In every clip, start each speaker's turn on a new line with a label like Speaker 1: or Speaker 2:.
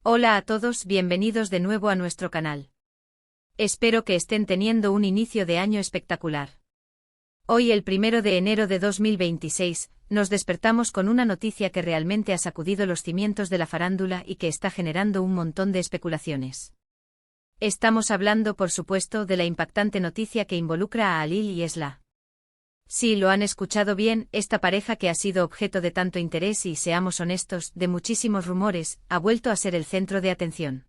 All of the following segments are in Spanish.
Speaker 1: Hola a todos, bienvenidos de nuevo a nuestro canal. Espero que estén teniendo un inicio de año espectacular. Hoy, el 1 de enero de 2026, nos despertamos con una noticia que realmente ha sacudido los cimientos de la farándula y que está generando un montón de especulaciones. Estamos hablando, por supuesto, de la impactante noticia que involucra a Halil y Esla. Sí, lo han escuchado bien, esta pareja que ha sido objeto de tanto interés y, seamos honestos, de muchísimos rumores, ha vuelto a ser el centro de atención.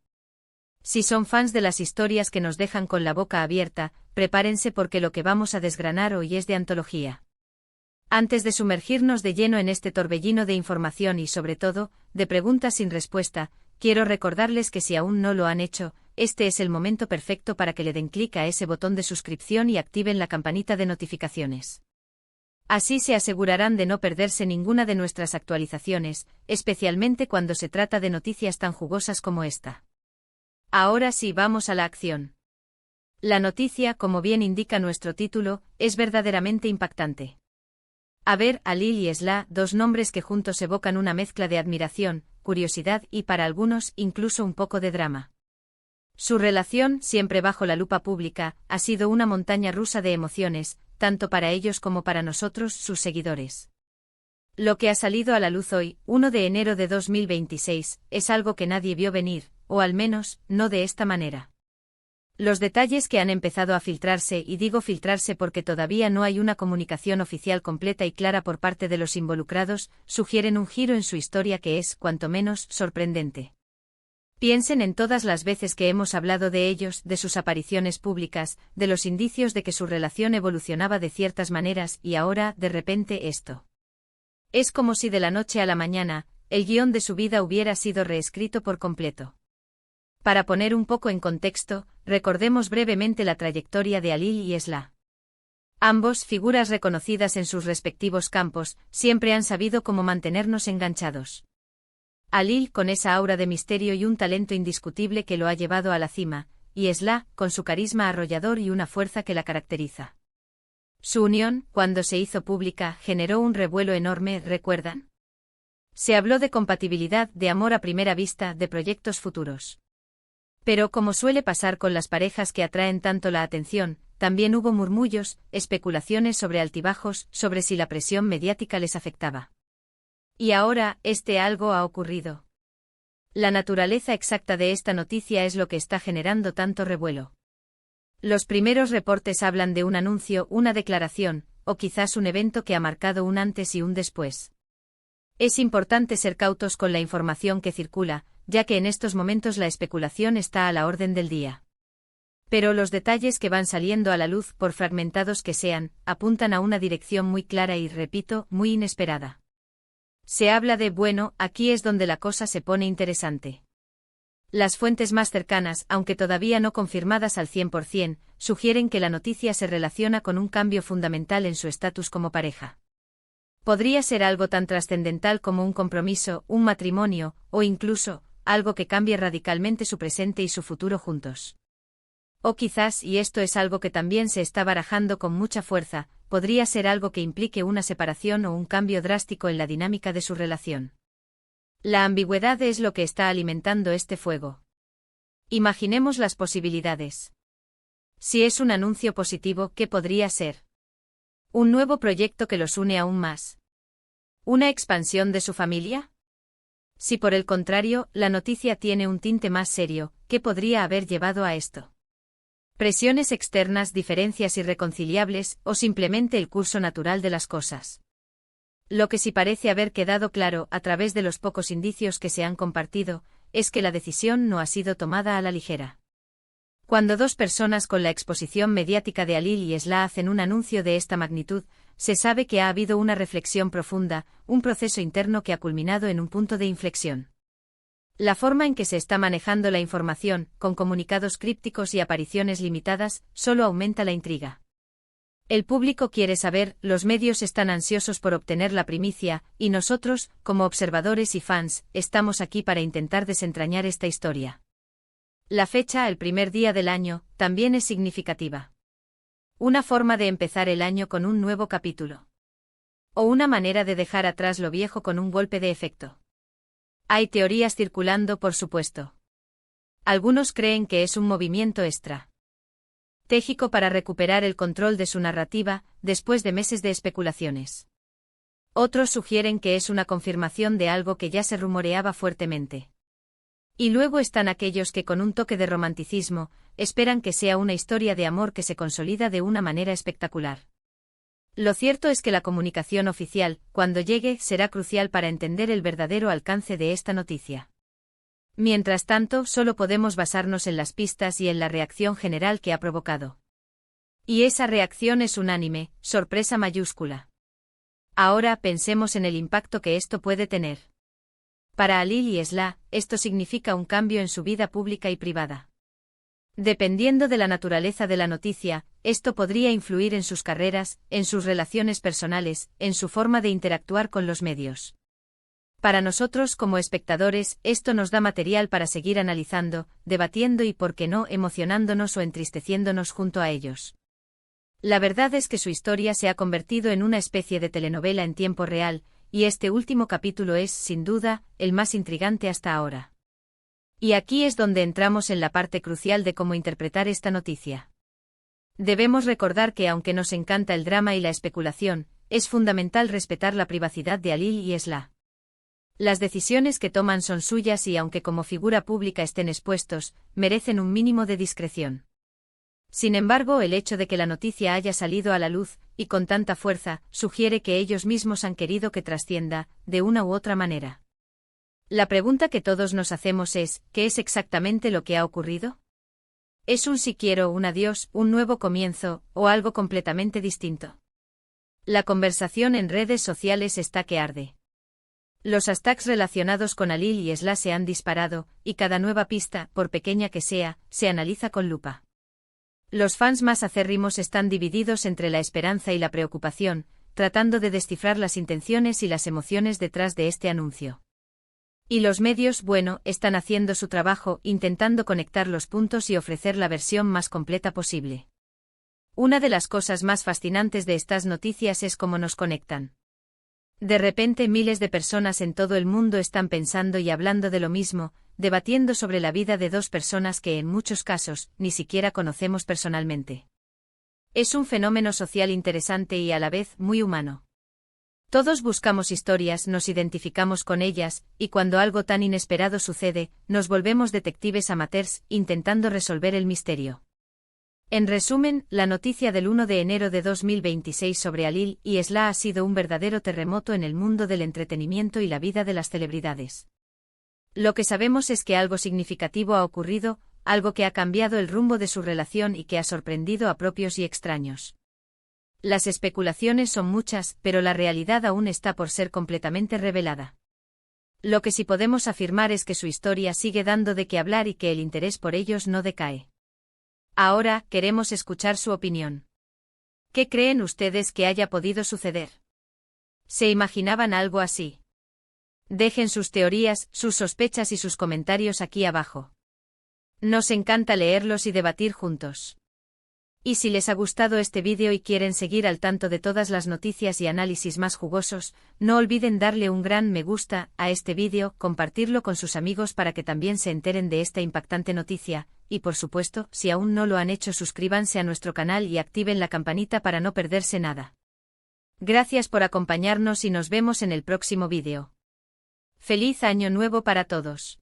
Speaker 1: Si son fans de las historias que nos dejan con la boca abierta, prepárense porque lo que vamos a desgranar hoy es de antología. Antes de sumergirnos de lleno en este torbellino de información y, sobre todo, de preguntas sin respuesta, quiero recordarles que si aún no lo han hecho, este es el momento perfecto para que le den clic a ese botón de suscripción y activen la campanita de notificaciones. Así se asegurarán de no perderse ninguna de nuestras actualizaciones, especialmente cuando se trata de noticias tan jugosas como esta. Ahora sí, vamos a la acción. La noticia, como bien indica nuestro título, es verdaderamente impactante. A ver, Halil y Esla, dos nombres que juntos evocan una mezcla de admiración, curiosidad y, para algunos, incluso un poco de drama. Su relación, siempre bajo la lupa pública, ha sido una montaña rusa de emociones, tanto para ellos como para nosotros, sus seguidores. Lo que ha salido a la luz hoy, 1 de enero de 2026, es algo que nadie vio venir, o al menos, no de esta manera. Los detalles que han empezado a filtrarse, y digo filtrarse porque todavía no hay una comunicación oficial completa y clara por parte de los involucrados, sugieren un giro en su historia que es, cuanto menos, sorprendente. Piensen en todas las veces que hemos hablado de ellos, de sus apariciones públicas, de los indicios de que su relación evolucionaba de ciertas maneras y ahora, de repente, esto. Es como si de la noche a la mañana, el guión de su vida hubiera sido reescrito por completo. Para poner un poco en contexto, recordemos brevemente la trayectoria de Halil y Esla. Ambos, figuras reconocidas en sus respectivos campos, siempre han sabido cómo mantenernos enganchados. Halil con esa aura de misterio y un talento indiscutible que lo ha llevado a la cima, y Esla, con su carisma arrollador y una fuerza que la caracteriza. Su unión, cuando se hizo pública, generó un revuelo enorme, ¿recuerdan? Se habló de compatibilidad, de amor a primera vista, de proyectos futuros. Pero como suele pasar con las parejas que atraen tanto la atención, también hubo murmullos, especulaciones sobre altibajos, sobre si la presión mediática les afectaba. Y ahora, algo ha ocurrido. La naturaleza exacta de esta noticia es lo que está generando tanto revuelo. Los primeros reportes hablan de un anuncio, una declaración, o quizás un evento que ha marcado un antes y un después. Es importante ser cautos con la información que circula, ya que en estos momentos la especulación está a la orden del día. Pero los detalles que van saliendo a la luz, por fragmentados que sean, apuntan a una dirección muy clara y, repito, muy inesperada. Se habla de, bueno, aquí es donde la cosa se pone interesante. Las fuentes más cercanas, aunque todavía no confirmadas al 100%, sugieren que la noticia se relaciona con un cambio fundamental en su estatus como pareja. Podría ser algo tan trascendental como un compromiso, un matrimonio, o incluso, algo que cambie radicalmente su presente y su futuro juntos. O quizás, y esto es algo que también se está barajando con mucha fuerza, podría ser algo que implique una separación o un cambio drástico en la dinámica de su relación. La ambigüedad es lo que está alimentando este fuego. Imaginemos las posibilidades. Si es un anuncio positivo, ¿qué podría ser? ¿Un nuevo proyecto que los une aún más? ¿Una expansión de su familia? Si por el contrario, la noticia tiene un tinte más serio, ¿qué podría haber llevado a esto? Presiones externas, diferencias irreconciliables, o simplemente el curso natural de las cosas. Lo que sí parece haber quedado claro, a través de los pocos indicios que se han compartido, es que la decisión no ha sido tomada a la ligera. Cuando dos personas con la exposición mediática de Halil y Esla hacen un anuncio de esta magnitud, se sabe que ha habido una reflexión profunda, un proceso interno que ha culminado en un punto de inflexión. La forma en que se está manejando la información, con comunicados crípticos y apariciones limitadas, solo aumenta la intriga. El público quiere saber, los medios están ansiosos por obtener la primicia, y nosotros, como observadores y fans, estamos aquí para intentar desentrañar esta historia. La fecha, el primer día del año, también es significativa. Una forma de empezar el año con un nuevo capítulo. O una manera de dejar atrás lo viejo con un golpe de efecto. Hay teorías circulando, por supuesto. Algunos creen que es un movimiento estratégico para recuperar el control de su narrativa, después de meses de especulaciones. Otros sugieren que es una confirmación de algo que ya se rumoreaba fuertemente. Y luego están aquellos que, con un toque de romanticismo, esperan que sea una historia de amor que se consolida de una manera espectacular. Lo cierto es que la comunicación oficial, cuando llegue, será crucial para entender el verdadero alcance de esta noticia. Mientras tanto, solo podemos basarnos en las pistas y en la reacción general que ha provocado. Y esa reacción es unánime, sorpresa mayúscula. Ahora pensemos en el impacto que esto puede tener. Para Halil y Esla, esto significa un cambio en su vida pública y privada. Dependiendo de la naturaleza de la noticia, esto podría influir en sus carreras, en sus relaciones personales, en su forma de interactuar con los medios. Para nosotros como espectadores, esto nos da material para seguir analizando, debatiendo y, por qué no, emocionándonos o entristeciéndonos junto a ellos. La verdad es que su historia se ha convertido en una especie de telenovela en tiempo real, y este último capítulo es, sin duda, el más intrigante hasta ahora. Y aquí es donde entramos en la parte crucial de cómo interpretar esta noticia. Debemos recordar que aunque nos encanta el drama y la especulación, es fundamental respetar la privacidad de Halil y Esla. Las decisiones que toman son suyas y aunque como figura pública estén expuestos, merecen un mínimo de discreción. Sin embargo, el hecho de que la noticia haya salido a la luz, y con tanta fuerza, sugiere que ellos mismos han querido que trascienda, de una u otra manera. La pregunta que todos nos hacemos es, ¿qué es exactamente lo que ha ocurrido? ¿Es un si quiero un adiós, un nuevo comienzo, o algo completamente distinto? La conversación en redes sociales está que arde. Los hashtags relacionados con Halil y Esla se han disparado, y cada nueva pista, por pequeña que sea, se analiza con lupa. Los fans más acérrimos están divididos entre la esperanza y la preocupación, tratando de descifrar las intenciones y las emociones detrás de este anuncio. Y los medios, bueno, están haciendo su trabajo, intentando conectar los puntos y ofrecer la versión más completa posible. Una de las cosas más fascinantes de estas noticias es cómo nos conectan. De repente miles de personas en todo el mundo están pensando y hablando de lo mismo, debatiendo sobre la vida de dos personas que en muchos casos ni siquiera conocemos personalmente. Es un fenómeno social interesante y a la vez muy humano. Todos buscamos historias, nos identificamos con ellas, y cuando algo tan inesperado sucede, nos volvemos detectives amateurs, intentando resolver el misterio. En resumen, la noticia del 1 de enero de 2026 sobre Halil y Esla ha sido un verdadero terremoto en el mundo del entretenimiento y la vida de las celebridades. Lo que sabemos es que algo significativo ha ocurrido, algo que ha cambiado el rumbo de su relación y que ha sorprendido a propios y extraños. Las especulaciones son muchas, pero la realidad aún está por ser completamente revelada. Lo que sí podemos afirmar es que su historia sigue dando de qué hablar y que el interés por ellos no decae. Ahora, queremos escuchar su opinión. ¿Qué creen ustedes que haya podido suceder? ¿Se imaginaban algo así? Dejen sus teorías, sus sospechas y sus comentarios aquí abajo. Nos encanta leerlos y debatir juntos. Y si les ha gustado este vídeo y quieren seguir al tanto de todas las noticias y análisis más jugosos, no olviden darle un gran me gusta a este vídeo, compartirlo con sus amigos para que también se enteren de esta impactante noticia, y por supuesto, si aún no lo han hecho, suscríbanse a nuestro canal y activen la campanita para no perderse nada. Gracias por acompañarnos y nos vemos en el próximo vídeo. ¡Feliz Año Nuevo para todos!